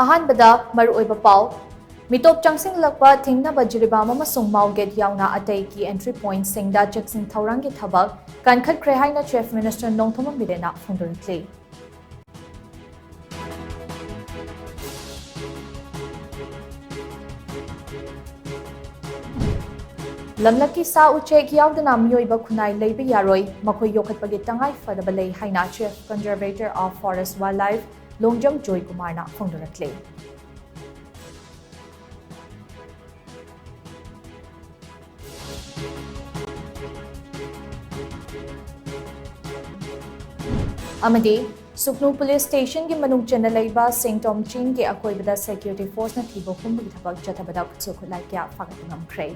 ꯑꯍꯥꯟꯕꯗ ꯃꯔꯨꯑꯣꯏꯕ ꯄꯥꯎ ꯃꯤꯇꯣꯞ ꯆꯪꯁꯤꯜꯂꯛꯄ ꯊꯤꯡꯅꯕ ꯖꯤꯔꯤꯕꯥꯝ ꯑꯃꯁꯨꯡ ꯃꯥꯎꯒꯦꯠ ꯌꯥꯎꯅ ꯑꯇꯩꯒꯤ ꯑꯦꯟꯇ꯭ꯔꯤ ꯄꯣꯏꯟꯠꯁꯤꯡꯗ ꯆꯦꯛꯁꯤꯟ ꯊꯧꯔꯥꯡꯒꯤ ꯊꯕꯛ ꯀꯟꯈꯠꯈ꯭ꯔꯦ ꯍꯥꯏꯅ ꯆꯤꯐ ꯃꯤꯅꯤꯁꯇꯔ ꯅꯣꯡꯊꯣꯝꯕꯝ ꯕꯤꯔꯦꯟꯅ ꯐꯣꯡꯗꯣꯛꯂꯤ꯫ ꯂꯝꯂꯛꯀꯤ ꯁꯥ ꯎꯆꯦꯛ ꯌꯥꯎꯗꯅ ꯃꯤꯑꯣꯏꯕ ꯈꯨꯟꯅꯥꯏ ꯂꯩꯕ ꯌꯥꯔꯣꯏ, ꯃꯈꯣꯏ ꯌꯣꯛꯈꯠꯄꯒꯤ ꯇꯉꯥꯏ ꯐꯗꯕ ꯂꯩ ꯍꯥꯏꯅ chief conservator of forest wildlife Longjam Joy ꯀꯨꯃꯥꯔꯅ ꯐꯣꯡꯗꯣꯛꯂꯤ꯫ ꯑꯃꯗꯤ ꯁꯨꯛꯅꯨ ꯄꯨꯂꯤꯁ ꯁ꯭ꯇꯦꯁꯟꯒꯤ ꯃꯅꯨꯡ ꯆꯟꯅ ꯂꯩꯕ ꯁꯦꯡꯇꯣꯝ ꯆꯤꯡꯒꯤ ꯑꯀꯣꯏꯕꯗ ꯁꯦꯀ꯭ꯌꯨꯔꯤꯇꯤ ꯐꯣꯔꯁꯅ ꯊꯤꯕ ꯍꯨꯝꯕꯒꯤ ꯊꯕꯛ ꯆꯠꯊꯕꯗ ꯈꯨꯠꯁꯨ ꯈꯨꯠꯂꯥꯏ ꯀꯌꯥ ꯐꯥꯒꯠꯄ ꯉꯝꯈ꯭ꯔꯦ꯫